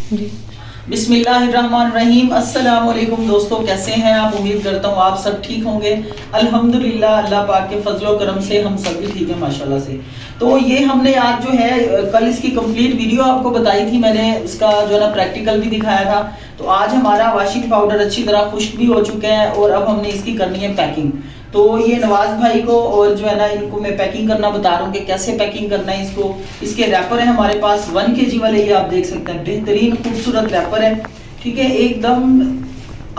जी। बिस्मिल्लाहिर्रहमानिर्रहीम। अस्सलाम वालेकुम दोस्तों, कैसे हैं आप? उम्मीद करता हूँ आप सब ठीक होंगे। अल्हम्दुलिल्लाह, अल्लाह पाक के फजलो करम से हम सब भी ठीक है माशाल्लाह से। तो ये हमने आज जो है कल इसकी कंप्लीट वीडियो आपको बताई थी, मैंने इसका जो है ना प्रैक्टिकल भी दिखाया था। तो आज हमारा वॉशिंग पाउडर अच्छी तरह खुश्क भी हो चुके हैं और अब हमने इसकी करनी है पैकिंग। तो ये नवाज भाई को और जो है ना इनको मैं पैकिंग करना बता रहा हूँ कि कैसे पैकिंग करना है इसको। इसके रैपर है हमारे पास 1 kg वाले, ये आप देख सकते हैं, बेहतरीन खूबसूरत रैपर है। ठीक है, एकदम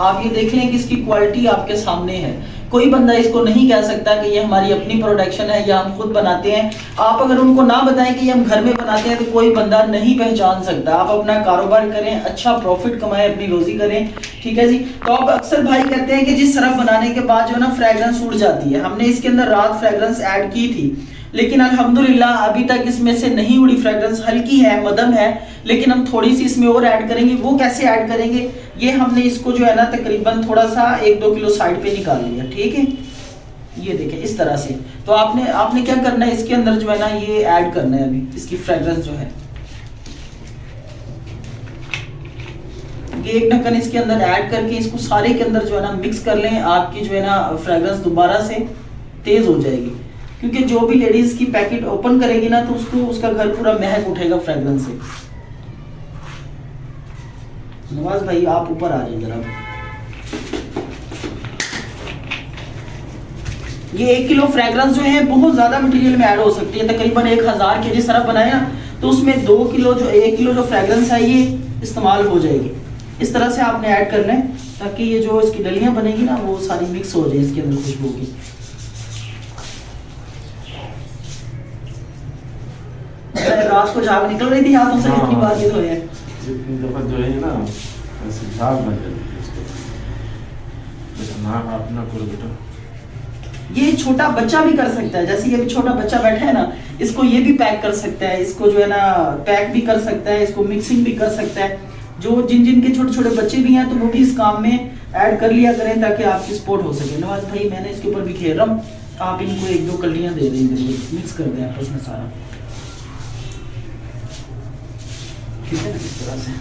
आप ये देख लें कि इसकी क्वालिटी आपके सामने है। कोई बंदा इसको नहीं कह सकता कि ये हमारी अपनी प्रोडक्शन है या हम खुद बनाते हैं। आप अगर उनको ना बताएं कि ये हम घर में बनाते हैं तो कोई बंदा नहीं पहचान सकता। आप अपना कारोबार करें, अच्छा प्रॉफिट कमाएं, अपनी रोजी करें। ठीक है जी। तो अब अक्सर भाई कहते हैं कि जिस सरफ बनाने के बाद जो है ना फ्रेग्रेंस उड़ जाती है। हमने इसके अंदर रात फ्रेग्रेंस ऐड की थी, लेकिन अल्हम्दुलिल्लाह अभी तक इसमें से नहीं उड़ी फ्रेग्रेंस। हल्की है, मदम है, लेकिन हम थोड़ी सी इसमें और ऐड करेंगे। वो कैसे ऐड करेंगे? ये हमने इसको जो है ना तकरीबन थोड़ा सा 1-2 किलो साइड पे निकाल लिया। ठीक है, ये देखें इस तरह से। तो आपने क्या करना है, इसके अंदर जो है ना ये ऐड करना है अभी इसकी फ्रेग्रेंस जो है। ये एक ढक्कन इसके अंदर ऐड करके इसको सारे के अंदर जो है ना मिक्स कर लें। आपकी जो है ना फ्रेग्रेंस दोबारा से तेज हो जाएगी, क्योंकि जो भी लेडीज की पैकेट ओपन करेगी ना तो उसको उसका घर पूरा महक उठेगा फ्रेग्रेंस से। नवाज भाई आप ऊपर आ जाए जरा। ये 1 किलो फ्रेग्रेंस जो है बहुत ज्यादा मटेरियल में ऐड हो सकती है। तकरीबन 1000 kg सरफ बनाए ना तो उसमें 2 किलो जो 1 किलो जो फ्रेग्रेंस है ये इस्तेमाल हो जाएगी। इस तरह से आपने ऐड करना है ताकि ये जो इसकी डलियां बनेगी ना वो सारी मिक्स हो जाए इसके अंदर खुशबू की। रात को झाग निकल रही थी हाथों से, कितनी बार ये धोए हैं। जितनी दफा जो है ना ऐसे झाग बन जाती है उसको। बेटा ना आप ना करो बेटा। ये छोटा बच्चा भी कर सकता है, जैसे ये भी छोटा बच्चा बैठा है ना, इसको ये भी पैक कर सकता है। इसको जो है ना पैक भी कर सकता है, इसको मिक्सिंग भी कर सकता है। जो जिन के छोटे छोटे बच्चे भी हैं तो वो भी इस काम में ऐड कर लिया करें ताकि आपकी सपोर्ट हो सके। नवाज भाई मैंने इसके ऊपर भी घेर रहा हूँ, आप इनको 1-2 कलियां दे देंगे, मिक्स कर दें आपस में सारा। ठीक है ना, इस तरह से।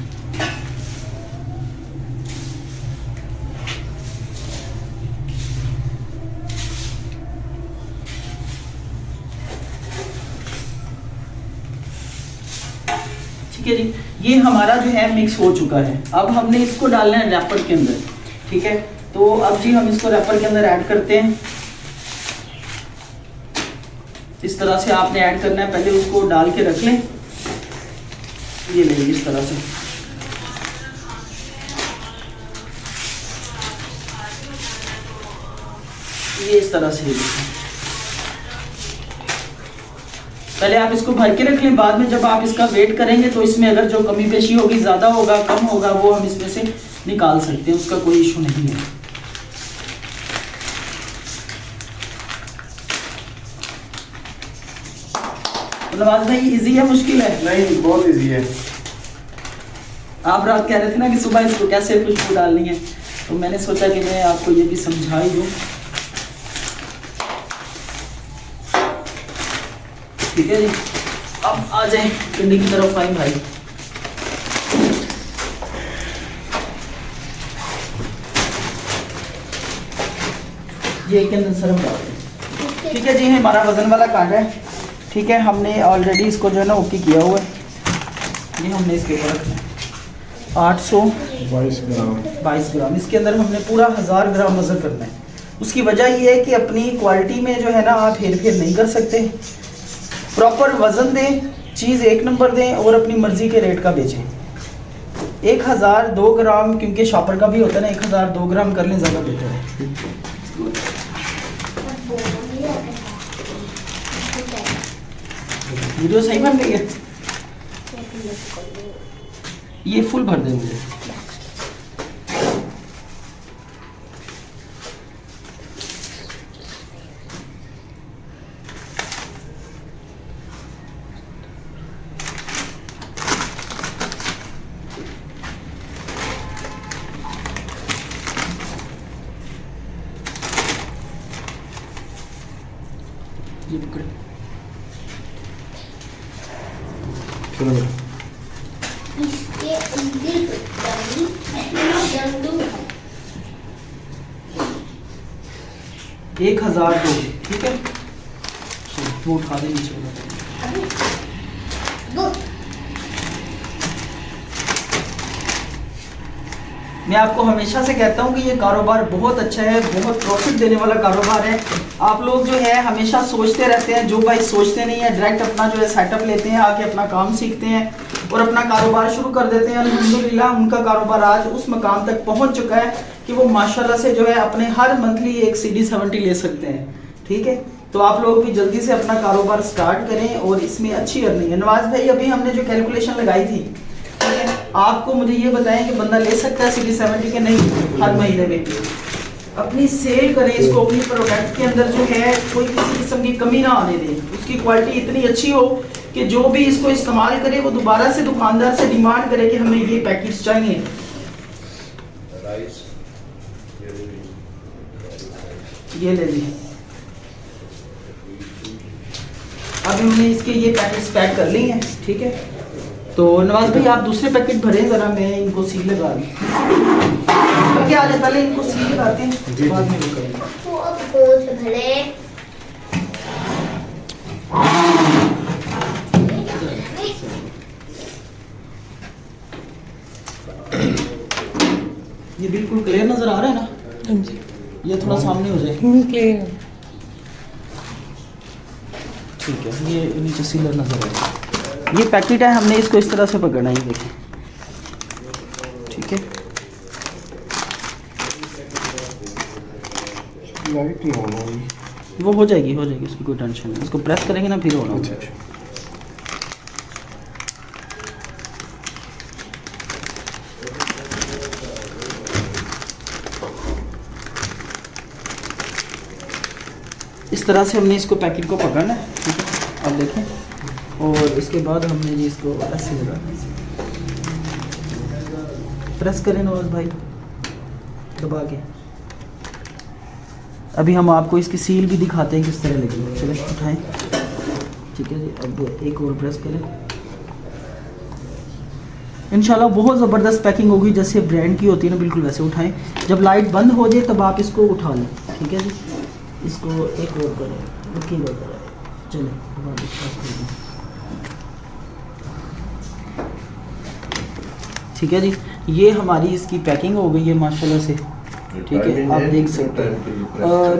ठीक है जी, ये हमारा जो है मिक्स हो चुका है। अब हमने इसको डालना है रैपर के अंदर। ठीक है, तो अब जी हम इसको रैपर के अंदर ऐड करते हैं। इस तरह से आपने ऐड करना है, पहले उसको डाल के रख लें। ये लेंगे इस तरह से। ये इस तरह से पहले आप इसको भर के रख लें। बाद में जब आप इसका वेट करेंगे तो इसमें अगर जो कमी पेशी होगी, ज्यादा होगा कम होगा, वो हम इसमें से निकाल सकते हैं, उसका कोई इशू नहीं है। नवाज भाई इजी है मुश्किल है? नहीं, बहुत इजी है। आप रात कह रहे थे ना कि सुबह इसको कैसे खुशबू डालनी है, तो मैंने सोचा कि मैं आपको ये भी समझा ही दूं। ठीक है जी, अब आ जाए पिंडी की तरफ आए भाई। ये के अंदर सरम डाल दें। ठीक है जी, हमारा वजन वाला कार्ड है। ठीक है, हमने ऑलरेडी इसको जो है ना ओके किया हुआ है। ये हमने इसके ऊपर रखना है 822 ग्राम। 22 ग्राम। इसके अंदर हमने पूरा 1000 ग्राम वजन करना है। उसकी वजह ये है कि अपनी क्वालिटी में जो है ना आप हेर फेर नहीं कर सकते। प्रॉपर वजन दें, चीज़ 1 नंबर दें और अपनी मर्जी के रेट का बेचें। 1002 ग्राम, क्योंकि शॉपर का भी होता है ना, 1002 ग्राम कर लें, ज़्यादा बेटर है। वीडियो सही बन गई है? ये फुल भर दें मुझे। ये पकड़। इसके एक 1000 दो, ठीक है। वो उठा दे नीचे वाला। मैं आपको हमेशा से कहता हूँ कि ये कारोबार बहुत अच्छा है, बहुत प्रॉफिट देने वाला कारोबार है। आप लोग जो है हमेशा सोचते रहते हैं, जो भाई सोचते नहीं है डायरेक्ट अपना जो है सेटअप लेते हैं, आके अपना काम सीखते हैं और अपना कारोबार शुरू कर देते हैं। अल्हम्दुलिल्लाह उनका कारोबार आज उस मकाम तक पहुँच चुका है कि वो माशाल्लाह से जो है अपने हर मंथली एक CD70 ले सकते हैं, ठीक है। तो आप लोग भी जल्दी से अपना कारोबार स्टार्ट करें और इसमें अच्छी अर्निंग है। नवाज भाई अभी हमने जो कैलकुलेशन लगाई थी, ठीक है, आपको मुझे ये बताएं कि बंदा ले सकता है CD70 के नहीं हर महीने में। अपनी सेल करें इसको, अपनी प्रोडक्ट के अंदर जो है कोई किसी किस्म की कमी ना आने दें, उसकी क्वालिटी इतनी अच्छी हो कि जो भी इसको इस्तेमाल करे वो दोबारा से दुकानदार से डिमांड करे कि हमें ये पैकेट्स चाहिए। ये ले ली। अभी हमने इसके ये पैकेट्स पैक कर लिए हैं, ठीक है। तो नवाज भाई आप दूसरे पैकेट भरें ज़रा, मैं इनको सील लगा दूँ। क्या आ जाए, पहले इनको सील लगाते हैं बाद में वो करेंगे। ये बिल्कुल क्लियर नजर आ रहा है ना? ये थोड़ा सामने हो जाए, क्लियर। ठीक है। ये नीचे सीलर नजर आ रहा है। ये पैकेट है, हमने इसको इस तरह से पकड़ना है, देखें, ठीक है। लाइट नहीं ऑन होगी, वो हो जाएगी उसकी कोई टेंशन नहीं। इसको प्रेस करेंगे ना फिर होना होगा। इस तरह से हमने इसको पैकेट को पकड़ना है, ठीक है। अब देखें, और इसके बाद हमने जी इसको ऐसे लगाना है। प्रेस करें नवाज भाई दबा के। अभी हम आपको इसकी सील भी दिखाते हैं किस तरह लगेगी। चलें उठाएं, ठीक है जी। अब एक और प्रेस करें। इंशाल्लाह बहुत ज़बरदस्त पैकिंग होगी, जैसे ब्रांड की होती है ना, बिल्कुल वैसे। उठाएं, जब लाइट बंद हो जाए तब आप इसको उठा लें, ठीक है जी। इसको एक और करें, रुकिएगा करें, चलें अब आप प्रेस कर दें, ठीक है जी। ये हमारी इसकी पैकिंग हो गई है माशाल्लाह से, ठीक है। आप देख सकते हैं।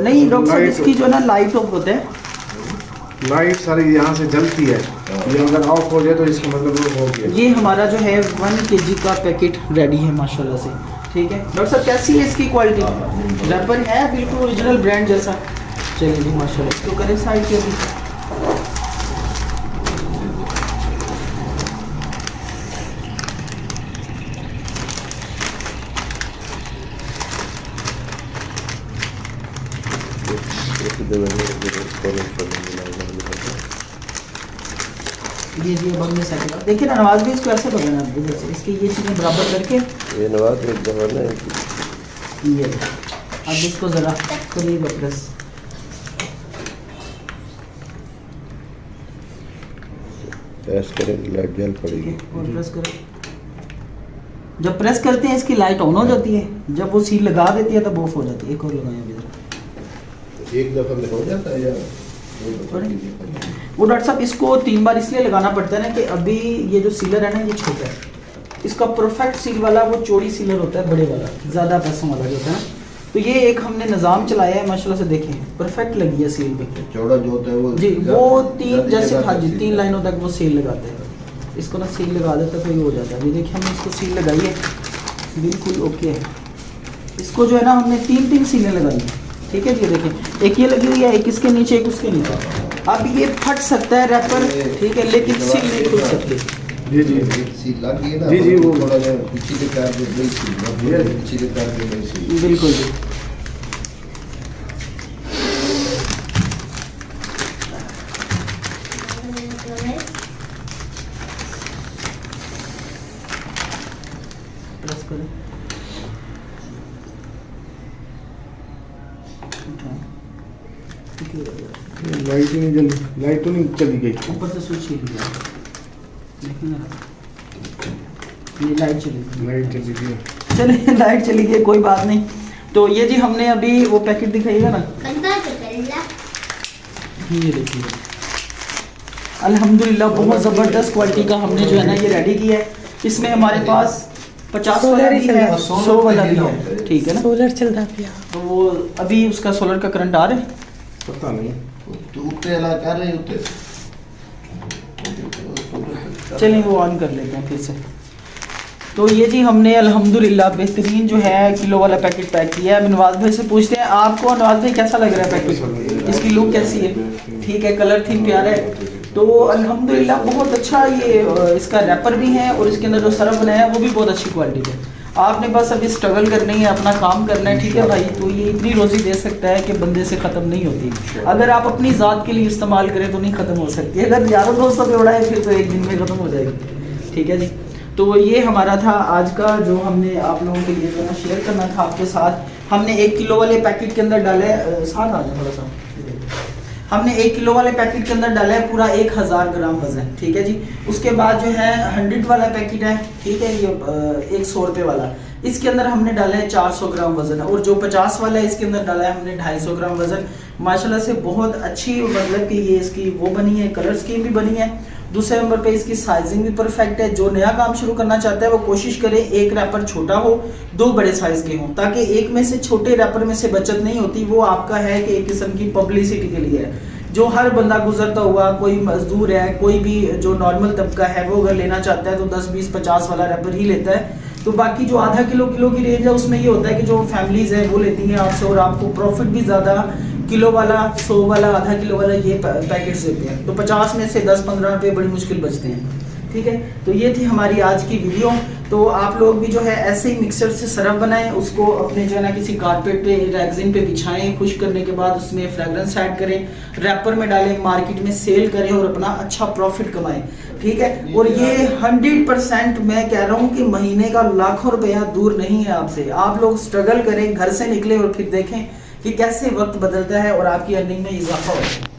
नहीं डॉक्टर साहब, इसकी जो ना लाइट ऑफ होता है, लाइट सारी यहाँ से जलती है, ये अगर ऑफ हो जाए तो इसका मतलब वो हो गया। ये हमारा जो है 1 kg का पैकेट रेडी है माशाल्लाह से, ठीक है। डॉक्टर साहब कैसी है इसकी क्वालिटी? रबर है बिल्कुल ओरिजिनल ब्रांड जैसा। चलिए जी माशाल्लाह, इसको करें साइड के अभी। ये जी अब हमने सेट किया। देखिए ना नवाज भी इसको ऐसे पकड़ना है, इधर से इसकी ये चीज़ें बराबर करके ये नवाज एक जमाना है ये। अब इसको ज़रा करिएगा प्रेस। प्रेस करें लाइट जल पड़ेगी। और प्रेस करें। जब प्रेस करते हैं इसकी लाइट ऑन हो जाती है, जब वो सील लगा देती है तब ऑफ हो जाती है। एक और लगाएं अभी ज़रा। एक दफ़ा में हो जाता है यार वो डॉक्टर साहब इसको 3 बार इसलिए लगाना पड़ता है ना कि अभी ये जो सीलर है ना ये छोटा है, इसका परफेक्ट सील वाला वो चौड़ी सीलर होता है, बड़े वाला ज़्यादा पैसों वाला जो होता है। तो ये एक हमने निज़ाम चलाया है माशाल्लाह से, देखें परफेक्ट लगी है सील पे। चौड़ा जो होता है वो जी वो 3 जैसे हाँ जी 3 लाइनों तक वो सील लगाते हैं। इसको ना सील लगा देता तो ये हो जाता है। अभी देखिए हमने इसको सील लगाई है, बिल्कुल ओके है। इसको जो है ना हमने 3 सीलें लगाई हैं, ठीक है जी। देखें एक ये लगी हुई है, एक इसके नीचे, एक उसके नीचे। अब ये फट सकता है रैपर, ठीक है, लेकिन सील नहीं खुल सकती। जी जी सील लग गई ना, जी जी वो थोड़ा जो पिछले कार में नहीं सील पिछले कार में नहीं सील बिल्कुल जी। प्रेस करें, लाइट ही नहीं जली, लाइट तो नहीं चली गई। ऊपर से स्विच ही दिया, देखिए ना ये लाइट चली गई, लाइट चली गई। चलिए लाइट चली गई कोई बात नहीं। तो ये जी हमने अभी वो पैकेट दिखाइएगा ना, ये देखिए अल्हम्दुलिल्लाह बहुत ज़बरदस्त क्वालिटी का हमने जो है ना ये रेडी किया है। इसमें हमारे पास 50 वाला भी है, 100 वाला भी है, ठीक है ना। सोलर चलता पिया तो वो अभी उसका सोलर का करंट आ रहा है, पता नहीं उत्ते ला कर रहे उत्ते चलिए वो ऑन कर लेते हैं फिर से। तो ये जी हमने अल्हम्दुलिल्लाह बेहतरीन जो है किलो वाला पैकेट पैक किया है। अब नवाज भाई से पूछते हैं, आपको नवाज भाई कैसा लग रहा है पैकेट, इसकी लुक कैसी है? ठीक है, कलर थीम प्यारा है। तो अल्हम्दुलिल्लाह बहुत अच्छा ये इसका रैपर भी है और इसके अंदर जो सरफ बनाया है वो भी बहुत अच्छी क्वालिटी है। आपने बस अभी स्ट्रगल करनी है, अपना काम करना है, ठीक है भाई। तो ये इतनी रोज़ी दे सकता है कि बंदे से ख़त्म नहीं होती। अगर आप अपनी ज़ात के लिए इस्तेमाल करें तो नहीं ख़त्म हो सकती, अगर यारों दोस्तों पे उड़ाए फिर तो एक दिन में ख़त्म हो जाएगी, ठीक है जी। तो ये हमारा था आज का जो हमने आप लोगों के लिए जो है शेयर करना था आपके साथ। हमने 1 किलो वाले पैकेट के अंदर डाला है, साथ आ जाए थोड़ा सा, हमने 1 किलो वाले पैकेट के अंदर डाला है पूरा 1000 ग्राम वजन, ठीक है जी। उसके बाद जो है 100 वाला पैकेट है, ठीक है, ये 100 रुपये वाला, इसके अंदर हमने डाला है 400 ग्राम वजन, और जो 50 वाला है इसके अंदर डाला है हमने 250 ग्राम वजन। माशाल्लाह से बहुत अच्छी मतलब कि ये इसकी वो बनी है, कलर स्कीम भी बनी है। दूसरे नंबर पे इसकी साइजिंग भी परफेक्ट है। जो नया काम शुरू करना चाहता है वो कोशिश करे एक रैपर छोटा हो, 2 बड़े साइज के हों, ताकि एक में से छोटे रैपर में से बचत नहीं होती। वो आपका है कि एक किस्म की पब्लिसिटी के लिए है। जो हर बंदा गुजरता हुआ, कोई मजदूर है, कोई भी जो नॉर्मल तबका है वो अगर लेना चाहता है तो 10, 20, 50 वाला रैपर ही लेता है। तो बाकी जो आधा किलो की रेंज है उसमें ये होता है कि जो फैमिलीज है वो लेती हैं आपसे और आपको प्रॉफिट भी ज़्यादा, किलो वाला, 100 वाला, आधा किलो वाला ये पैकेट्स देते हैं। तो 50 में से 10-15 रुपये बड़ी मुश्किल बचते हैं, ठीक है। तो ये थी हमारी आज की वीडियो। तो आप लोग भी जो है ऐसे ही मिक्सर से सरफ बनाएं, उसको अपने जो है ना किसी कारपेट पे, रैगजिन पे बिछाएं, खुश करने के बाद उसमें फ्रेगरेंस ऐड करें, रैपर में डालें, मार्केट में सेल करें और अपना अच्छा प्रॉफिट कमाएं, ठीक है। और ये 100% मैं कह रहा हूँ कि महीने का लाखों रुपया दूर नहीं है आपसे। आप लोग स्ट्रगल करें, घर से निकले और फिर देखें कि कैसे वक्त बदलता है और आपकी अर्निंग में इजाफा होता है।